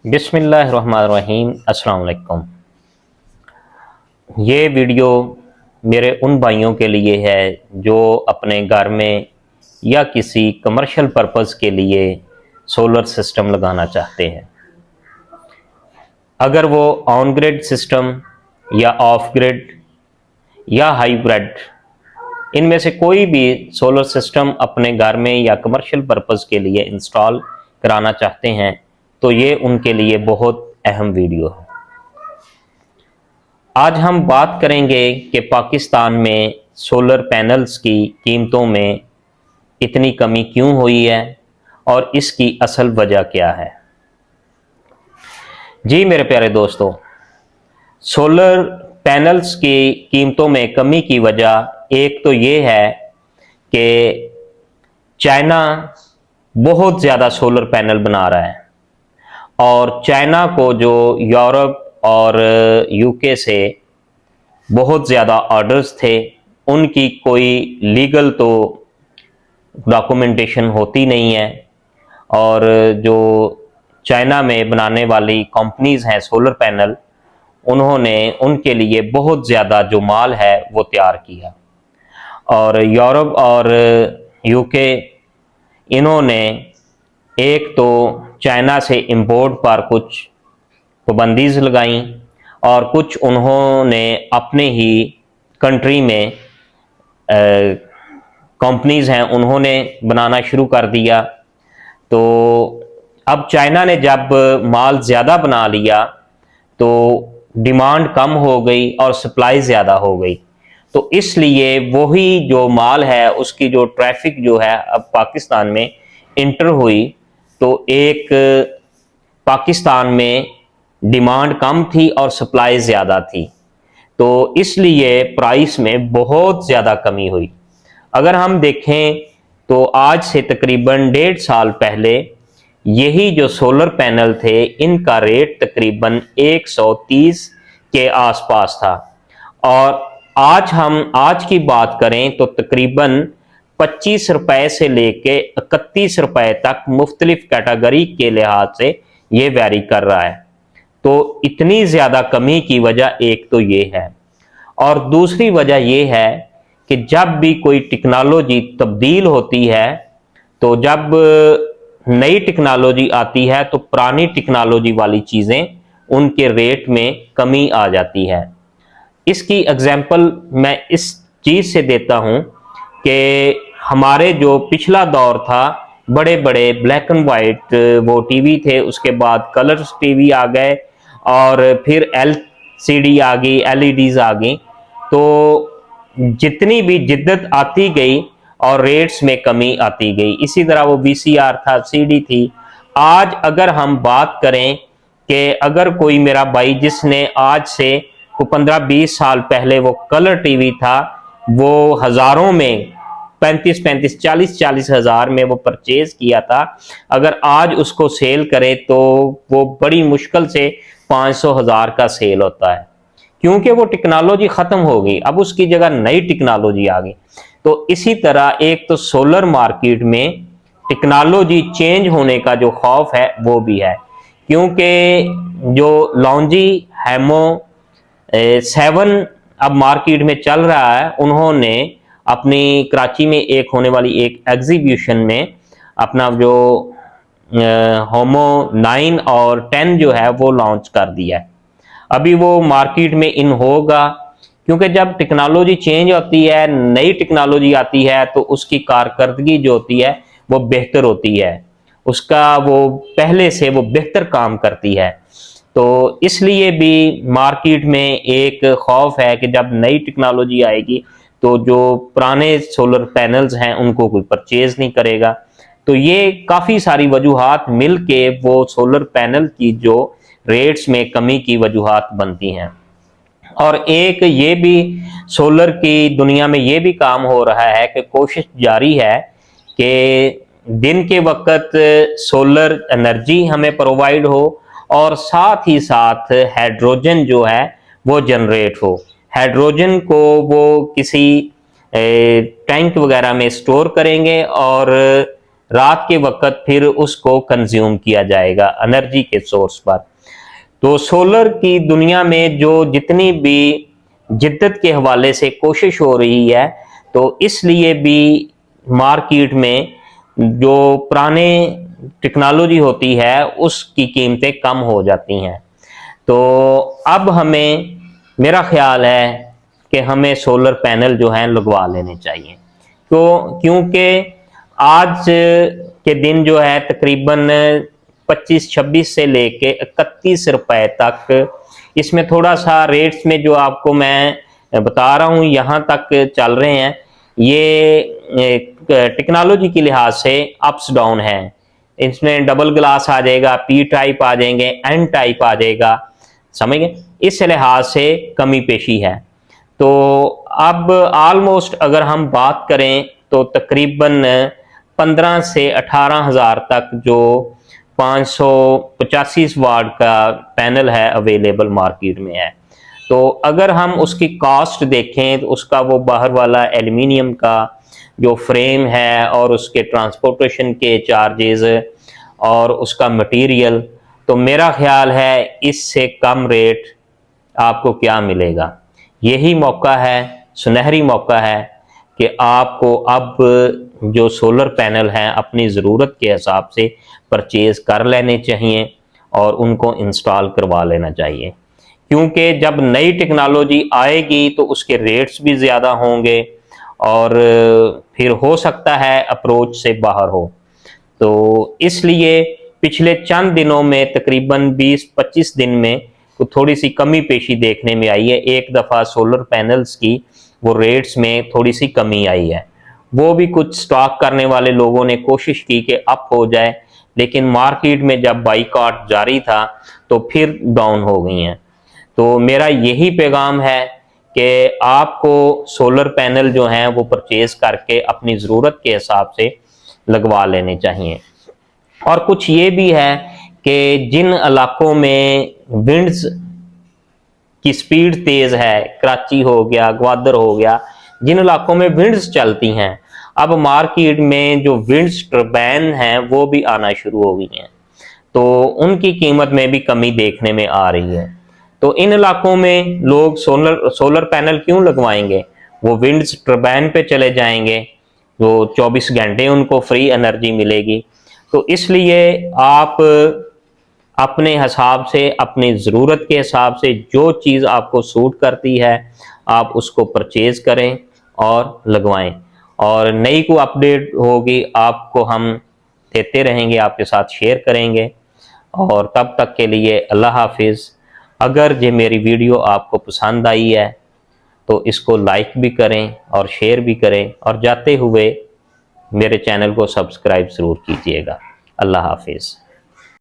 बिस्मिल्लाहिर्रहमानिर्रहीम। अस्सलाम वालेकुम। ये वीडियो मेरे उन भाइयों के लिए है जो अपने घर में या किसी कमर्शियल पर्पस के लिए सोलर सिस्टम लगाना चाहते हैं। अगर वो ऑन ग्रिड सिस्टम या ऑफ ग्रिड या हाइब्रिड इनमें से कोई भी सोलर सिस्टम अपने घर में या कमर्शियल पर्पस के लिए इंस्टॉल कराना चाहते हैं तो ये उनके लिए बहुत अहम वीडियो है। आज हम बात करेंगे कि पाकिस्तान में सोलर पैनल्स की कीमतों में इतनी कमी क्यों हुई है और इसकी असल वजह क्या है। जी मेरे प्यारे दोस्तों, सोलर पैनल्स की कीमतों में कमी की वजह एक तो ये है कि चाइना बहुत ज़्यादा सोलर पैनल बना रहा है और चाइना को जो यूरोप और यूके से बहुत ज़्यादा ऑर्डर्स थे, उनकी कोई लीगल तो डॉक्यूमेंटेशन होती नहीं है और जो चाइना में बनाने वाली कंपनीज हैं सोलर पैनल, उन्होंने उनके लिए बहुत ज़्यादा जो माल है वो तैयार किया और यूरोप और यूके इन्होंने एक तो चाइना से इंपोर्ट पर कुछ पाबंदीज लगाई और कुछ उन्होंने अपने ही कंट्री में कंपनीज हैं उन्होंने बनाना शुरू कर दिया। तो अब चाइना ने जब माल ज़्यादा बना लिया तो डिमांड कम हो गई और सप्लाई ज़्यादा हो गई, तो इसलिए वही जो माल है उसकी जो ट्रैफिक जो है अब पाकिस्तान में इंटर हुई, तो एक पाकिस्तान में डिमांड कम थी और सप्लाई ज़्यादा थी, तो इसलिए प्राइस में बहुत ज़्यादा कमी हुई। अगर हम देखें तो आज से तकरीबन 1.5 साल पहले यही जो सोलर पैनल थे इनका रेट तकरीबन 130 के आसपास था और आज की बात करें तो तकरीबन 25 रुपए से लेके 31 रुपए तक मुख्तलिफ कैटेगरी के लिहाज से ये वैरी कर रहा है। तो इतनी ज़्यादा कमी की वजह एक तो ये है और दूसरी वजह ये है कि जब भी कोई टेक्नोलॉजी तब्दील होती है, तो जब नई टेक्नोलॉजी आती है तो पुरानी टेक्नोलॉजी वाली चीज़ें उनके रेट में कमी आ जाती है। इसकी एग्जांपल मैं इस चीज़ से देता हूँ कि हमारे जो पिछला दौर था, बड़े बड़े ब्लैक एंड वाइट वो टीवी थे, उसके बाद कलर्स टीवी आ गए और फिर एलसीडी आ गई, एलईडीज आ गई, तो जितनी भी जिद्दत आती गई और रेट्स में कमी आती गई। इसी तरह वो वीसीआर था, सीडी थी। आज अगर हम बात करें कि अगर कोई मेरा भाई जिसने आज से 15-20 साल पहले वो कलर टीवी था, वो हज़ारों में 35-35, 40-40 हज़ार में वो परचेज किया था, अगर आज उसको सेल करे तो वो बड़ी मुश्किल से 500 हज़ार का सेल होता है, क्योंकि वो टेक्नोलॉजी ख़त्म हो गई, अब उसकी जगह नई टेक्नोलॉजी आ गई। तो इसी तरह एक तो सोलर मार्केट में टेक्नोलॉजी चेंज होने का जो खौफ है वो भी है, क्योंकि जो लॉन्जी हेमो 7 अब मार्केट में चल रहा है, उन्होंने अपनी कराची में एक होने वाली एक एग्जीबिशन में अपना जो होमो 9 और 10 जो है वो लॉन्च कर दिया है। अभी वो मार्केट में इन होगा, क्योंकि जब टेक्नोलॉजी चेंज होती है, नई टेक्नोलॉजी आती है, तो उसकी कारकर्दगी जो होती है वो बेहतर होती है, उसका वो पहले से वो बेहतर काम करती है। तो इसलिए भी मार्केट में एक खौफ है कि जब नई टेक्नोलॉजी आएगी तो जो पुराने सोलर पैनल्स हैं उनको कोई परचेज नहीं करेगा। तो ये काफ़ी सारी वजूहात मिल के वो सोलर पैनल की जो रेट्स में कमी की वजूहात बनती हैं। और एक ये भी सोलर की दुनिया में ये भी काम हो रहा है कि कोशिश जारी है कि दिन के वक्त सोलर एनर्जी हमें प्रोवाइड हो और साथ ही साथ हाइड्रोजन जो है वो जनरेट हो। हाइड्रोजन को वो किसी टैंक वगैरह में स्टोर करेंगे और रात के वक्त फिर उसको कंज्यूम किया जाएगा एनर्जी के सोर्स पर। तो सोलर की दुनिया में जो जितनी भी जिद्दत के हवाले से कोशिश हो रही है, तो इसलिए भी मार्केट में जो पुराने टेक्नोलॉजी होती है उसकी कीमतें कम हो जाती हैं। तो अब हमें, मेरा ख्याल है कि हमें सोलर पैनल जो हैं लगवा लेने चाहिए। तो क्योंकि आज के दिन जो है तकरीबन 25-26 से लेके 31 रुपए तक, इसमें थोड़ा सा रेट्स में जो आपको मैं बता रहा हूँ यहाँ तक चल रहे हैं। ये टेक्नोलॉजी के लिहाज से अप्स डाउन है। इसमें डबल ग्लास आ जाएगा, पी टाइप आ जाएंगे, एन टाइप आ जाएगा, समझ गए। इस लिहाज से कमी पेशी है। तो अब ऑलमोस्ट अगर हम बात करें तो तकरीबन 15 से 18 हज़ार तक जो 585 वाट का पैनल है अवेलेबल मार्केट में है। तो अगर हम उसकी कॉस्ट देखें तो उसका वो बाहर वाला एल्युमिनियम का जो फ्रेम है और उसके ट्रांसपोर्टेशन के चार्जेस और उसका मटेरियल, तो मेरा ख्याल है इससे कम रेट आपको क्या मिलेगा। यही मौका है, सुनहरी मौका है कि आपको अब जो सोलर पैनल हैं अपनी ज़रूरत के हिसाब से परचेज़ कर लेने चाहिए और उनको इंस्टॉल करवा लेना चाहिए। क्योंकि जब नई टेक्नोलॉजी आएगी तो उसके रेट्स भी ज़्यादा होंगे और फिर हो सकता है अप्रोच से बाहर हो। तो इसलिए पिछले चंद दिनों में तकरीबन 20-25 दिन में तो थोड़ी सी कमी पेशी देखने में आई है। एक दफ़ा सोलर पैनल्स की वो रेट्स में थोड़ी सी कमी आई है। वो भी कुछ स्टॉक करने वाले लोगों ने कोशिश की कि अप हो जाए, लेकिन मार्केट में जब बाइकआउट जारी था तो फिर डाउन हो गई हैं। तो मेरा यही पैगाम है कि आपको सोलर पैनल जो हैं वो परचेज करके अपनी ज़रूरत के हिसाब से लगवा लेने चाहिए। और कुछ ये भी है कि जिन इलाकों में विंड्स की स्पीड तेज़ है, कराची हो गया, ग्वादर हो गया, जिन इलाकों में विंड्स चलती हैं, अब मार्केट में जो विंड्स टर्बाइन हैं वो भी आना शुरू हो गई हैं। तो उनकी कीमत में भी कमी देखने में आ रही है। तो इन इलाकों में लोग सोलर पैनल क्यों लगवाएंगे? वो विंड्स टर्बाइन पे चले जाएंगे, तो 24 घंटे उनको फ्री एनर्जी मिलेगी। तो इसलिए आप अपने हिसाब से, अपनी ज़रूरत के हिसाब से जो चीज़ आपको सूट करती है आप उसको परचेज़ करें और लगवाएं। और नई को अपडेट होगी आपको हम देते रहेंगे, आपके साथ शेयर करेंगे। और तब तक के लिए अल्लाह हाफिज़। अगर ये मेरी वीडियो आपको पसंद आई है तो इसको लाइक भी करें और शेयर भी करें, और जाते हुए मेरे चैनल को सब्सक्राइब ज़रूर कीजिएगा। अल्लाह हाफिज़।